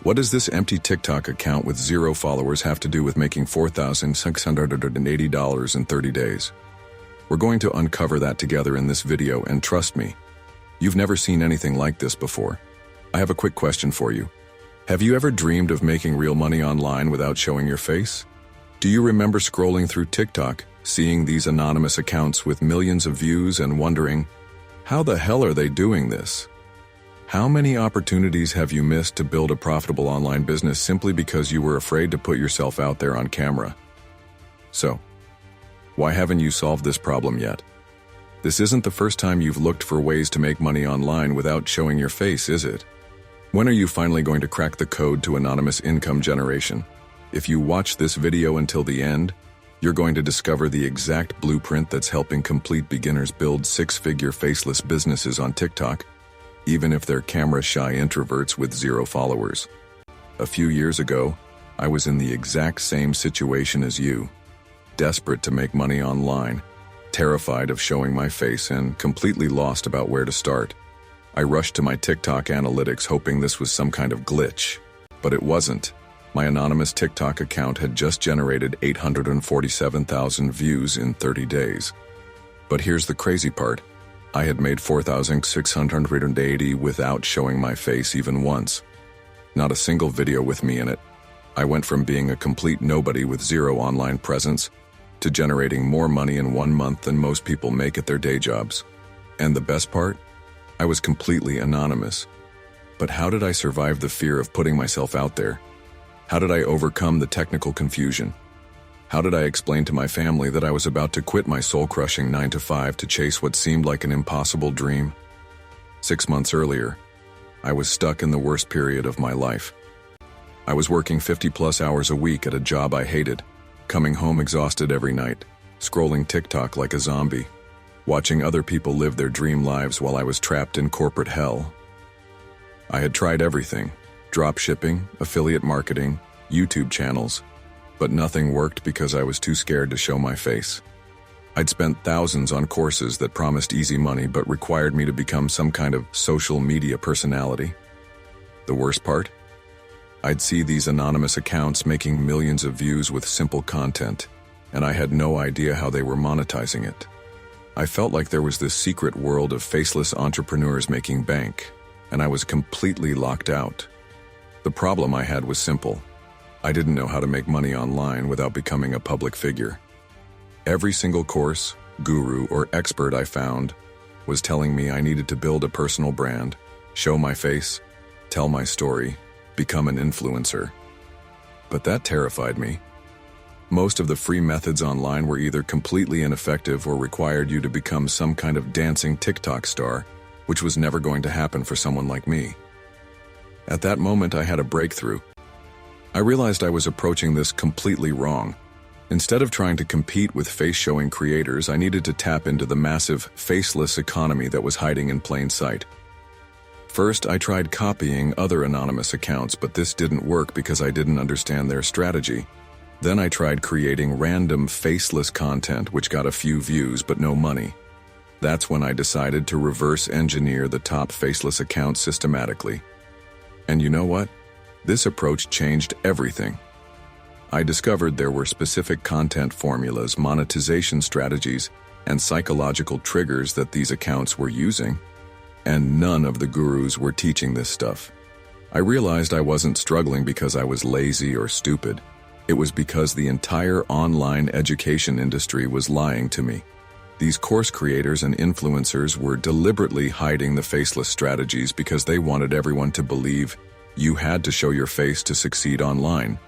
What does this empty TikTok account with 0 followers have to do with making $4,680 in 30 days? We're going to uncover that together in this video, and trust me, you've never seen anything like this before. I have a quick question for you. Have you ever dreamed of making real money online without showing your face? Do you remember scrolling through TikTok, seeing these anonymous accounts with millions of views and wondering, how the hell are they doing this? How many opportunities have you missed to build a profitable online business simply because you were afraid to put yourself out there on camera? So, why haven't you solved this problem yet? This isn't the first time you've looked for ways to make money online without showing your face, is it? When are you finally going to crack the code to anonymous income generation? If you watch this video until the end, you're going to discover the exact blueprint that's helping complete beginners build 6-figure faceless businesses on TikTok, even if they're camera-shy introverts with 0 followers. A few years ago, I was in the exact same situation as you, desperate to make money online, terrified of showing my face, and completely lost about where to start. I rushed to my TikTok analytics hoping this was some kind of glitch, but it wasn't. My anonymous TikTok account had just generated 847,000 views in 30 days. But here's the crazy part. I had made $4,680 without showing my face even once. Not a single video with me in it. I went from being a complete nobody with 0 online presence to generating more money in 1 month than most people make at their day jobs. And the best part? I was completely anonymous. But how did I survive the fear of putting myself out there? How did I overcome the technical confusion? How did I explain to my family that I was about to quit my soul-crushing 9-to-5 to chase what seemed like an impossible dream? 6 months earlier, I was stuck in the worst period of my life. I was working 50+ hours a week at a job I hated, coming home exhausted every night, scrolling TikTok like a zombie, watching other people live their dream lives while I was trapped in corporate hell. I had tried everything: drop shipping, affiliate marketing, YouTube channels, but nothing worked because I was too scared to show my face. I'd spent thousands on courses that promised easy money but required me to become some kind of social media personality. The worst part? I'd see these anonymous accounts making millions of views with simple content, and I had no idea how they were monetizing it. I felt like there was this secret world of faceless entrepreneurs making bank, and I was completely locked out. The problem I had was simple. I didn't know how to make money online without becoming a public figure. Every single course, guru, or expert I found was telling me I needed to build a personal brand, show my face, tell my story, become an influencer. But that terrified me. Most of the free methods online were either completely ineffective or required you to become some kind of dancing TikTok star, which was never going to happen for someone like me. At that moment, I had a breakthrough. I realized I was approaching this completely wrong. Instead of trying to compete with face-showing creators, I needed to tap into the massive, faceless economy that was hiding in plain sight. First, I tried copying other anonymous accounts, but this didn't work because I didn't understand their strategy. Then I tried creating random, faceless content, which got a few views but no money. That's when I decided to reverse engineer the top faceless accounts systematically. And you know what? This approach changed everything. I discovered there were specific content formulas, monetization strategies, and psychological triggers that these accounts were using, and none of the gurus were teaching this stuff. I realized I wasn't struggling because I was lazy or stupid. It was because the entire online education industry was lying to me. These course creators and influencers were deliberately hiding the faceless strategies because they wanted everyone to believe you had to show your face to succeed online.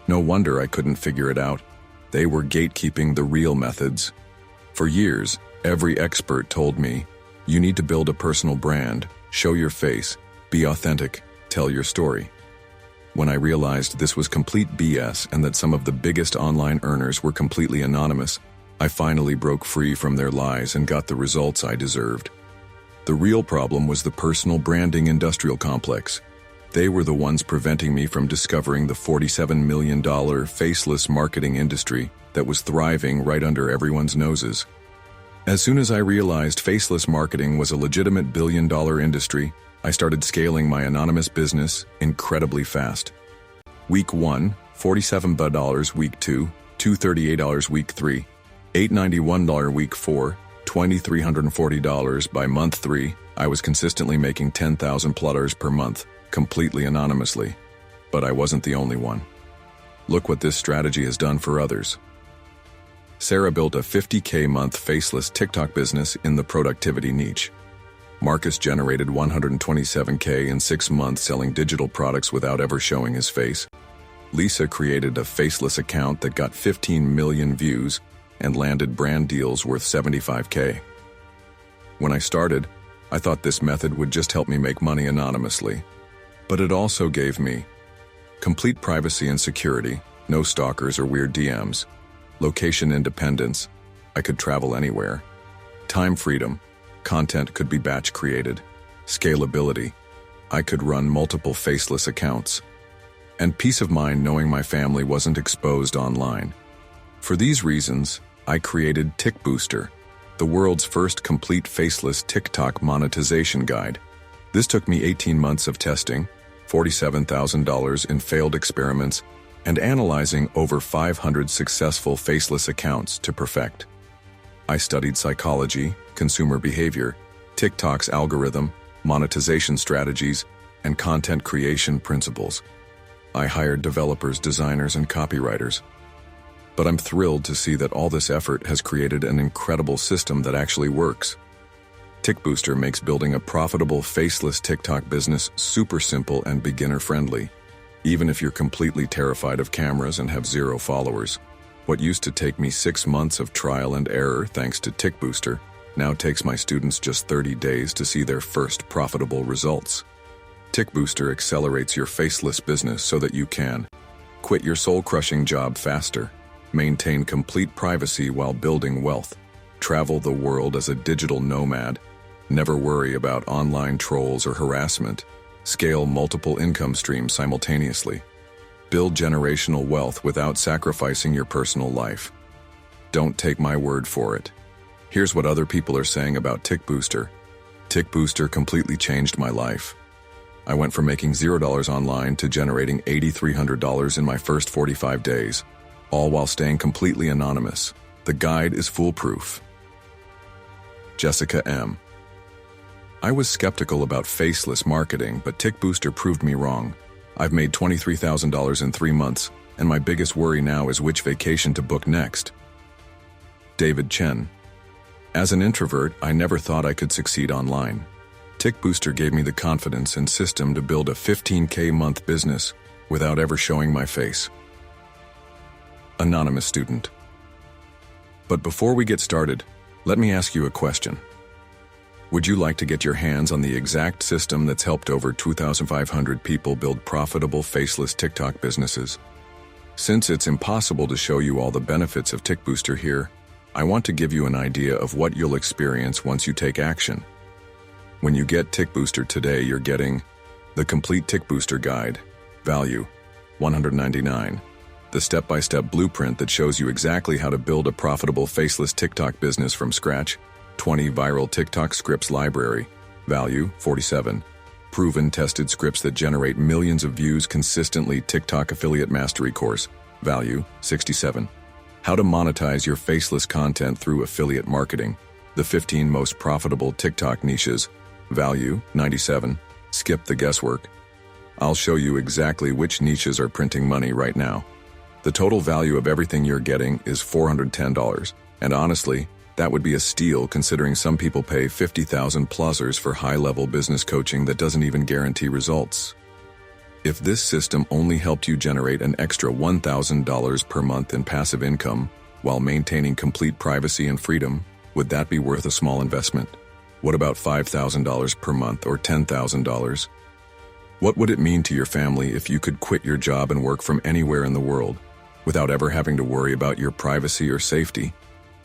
No wonder I couldn't figure it out. They were gatekeeping the real methods. For years, every expert told me, you need to build a personal brand, show your face, be authentic, tell your story. When I realized this was complete BS and that some of the biggest online earners were completely anonymous, I finally broke free from their lies and got the results I deserved. The real problem was the personal branding industrial complex. They were the ones preventing me from discovering the $47 million faceless marketing industry that was thriving right under everyone's noses. As soon as I realized faceless marketing was a legitimate billion-dollar industry, I started scaling my anonymous business incredibly fast. Week 1, $47. Week 2, $238. Week 3, $891. Week 4, $2,340. By month 3, I was consistently making $10,000+ per month, completely anonymously. But I wasn't the only one. Look what this strategy has done for others. Sarah built a $50K month faceless TikTok business in the productivity niche. Marcus generated $127K in 6 months selling digital products without ever showing his face. Lisa created a faceless account that got 15 million views and landed brand deals worth $75K. When I started, I thought this method would just help me make money anonymously. But it also gave me complete privacy and security, no stalkers or weird DMs, location independence, I could travel anywhere, time freedom, content could be batch created, scalability, I could run multiple faceless accounts, and peace of mind knowing my family wasn't exposed online. For these reasons, I created Tick Booster, the world's first complete faceless TikTok monetization guide. This took me 18 months of testing, $47,000 in failed experiments, and analyzing over 500 successful faceless accounts to perfect. I studied psychology, consumer behavior, TikTok's algorithm, monetization strategies, and content creation principles. I hired developers, designers, and copywriters. But I'm thrilled to see that all this effort has created an incredible system that actually works. Tick Booster makes building a profitable faceless TikTok business super simple and beginner-friendly. Even if you're completely terrified of cameras and have 0 followers, what used to take me 6 months of trial and error thanks to Tick Booster now takes my students just 30 days to see their first profitable results. Tick Booster accelerates your faceless business so that you can quit your soul-crushing job faster, maintain complete privacy while building wealth, travel the world as a digital nomad, never worry about online trolls or harassment, scale multiple income streams simultaneously, build generational wealth without sacrificing your personal life. Don't take my word for it. Here's what other people are saying about Tick Booster. Tick Booster completely changed my life. I went from making $0 online to generating $8,300 in my first 45 days, all while staying completely anonymous. The guide is foolproof. Jessica M. I was skeptical about faceless marketing, but Tick Booster proved me wrong. I've made $23,000 in 3 months, and my biggest worry now is which vacation to book next. David Chen. As an introvert, I never thought I could succeed online. Tick Booster gave me the confidence and system to build a $15K month business without ever showing my face. Anonymous student. But before we get started, let me ask you a question. Would you like to get your hands on the exact system that's helped over 2,500 people build profitable faceless TikTok businesses? Since it's impossible to show you all the benefits of Tick Booster here, I want to give you an idea of what you'll experience once you take action. When you get Tick Booster today, you're getting the complete Tick Booster guide, value, $199. The step-by-step blueprint that shows you exactly how to build a profitable faceless TikTok business from scratch, 20 viral TikTok scripts library, value, $47. Proven tested scripts that generate millions of views consistently TikTok affiliate mastery course, value, $67. How to monetize your faceless content through affiliate marketing, the 15 most profitable TikTok niches, value, $97. Skip the guesswork. I'll show you exactly which niches are printing money right now. The total value of everything you're getting is $410, and honestly, that would be a steal considering some people pay $50,000+ for high-level business coaching that doesn't even guarantee results. If this system only helped you generate an extra $1,000 per month in passive income while maintaining complete privacy and freedom, would that be worth a small investment? What about $5,000 per month or $10,000? What would it mean to your family if you could quit your job and work from anywhere in the world without ever having to worry about your privacy or safety?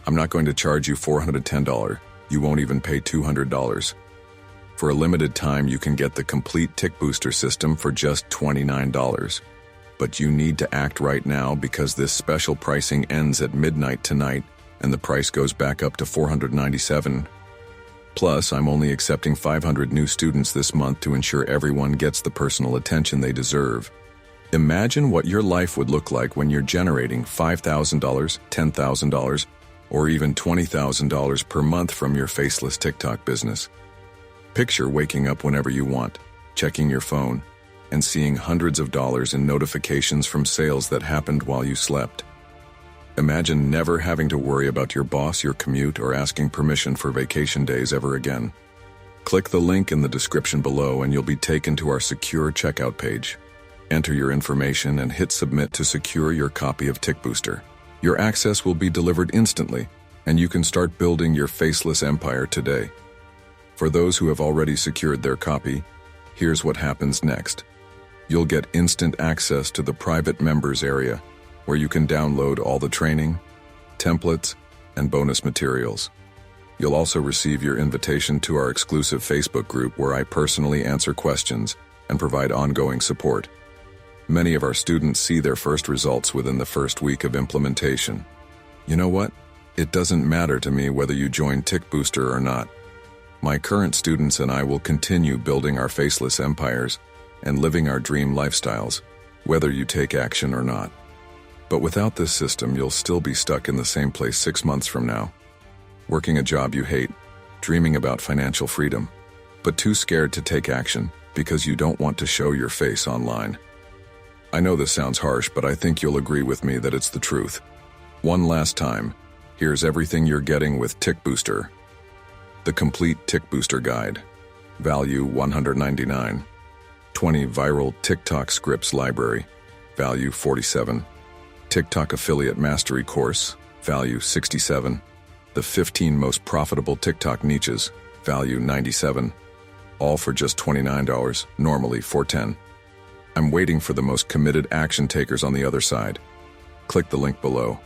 I'm not going to charge you $410. You won't even pay $200. For a limited time, you can get the complete Tick Booster system for just $29. But you need to act right now because this special pricing ends at midnight tonight and the price goes back up to $497. Plus, I'm only accepting 500 new students this month to ensure everyone gets the personal attention they deserve. Imagine what your life would look like when you're generating $5,000, $10,000, or even $20,000 per month from your Faceless TikTok business. Picture waking up whenever you want, checking your phone, and seeing hundreds of dollars in notifications from sales that happened while you slept. Imagine never having to worry about your boss, your commute, or asking permission for vacation days ever again. Click the link in the description below and you'll be taken to our secure checkout page. Enter your information and hit submit to secure your copy of TickBooster. Your access will be delivered instantly, and you can start building your Faceless empire today. For those who have already secured their copy, here's what happens next. You'll get instant access to the private members area, where you can download all the training, templates, and bonus materials. You'll also receive your invitation to our exclusive Facebook group where I personally answer questions and provide ongoing support. Many of our students see their first results within the first week of implementation. You know what? It doesn't matter to me whether you join TickBooster or not. My current students and I will continue building our Faceless empires and living our dream lifestyles, whether you take action or not. But without this system, you'll still be stuck in the same place 6 months from now, working a job you hate, dreaming about financial freedom, but too scared to take action because you don't want to show your face online. I know this sounds harsh, but I think you'll agree with me that it's the truth. One last time, here's everything you're getting with TickBooster. The complete TickBooster guide. Value $199. 20 viral TikTok scripts library. Value $47. TikTok affiliate mastery course. Value $67. The 15 most profitable TikTok niches. Value $97. All for just $29, normally $410. I'm waiting for the most committed action takers on the other side. Click the link below.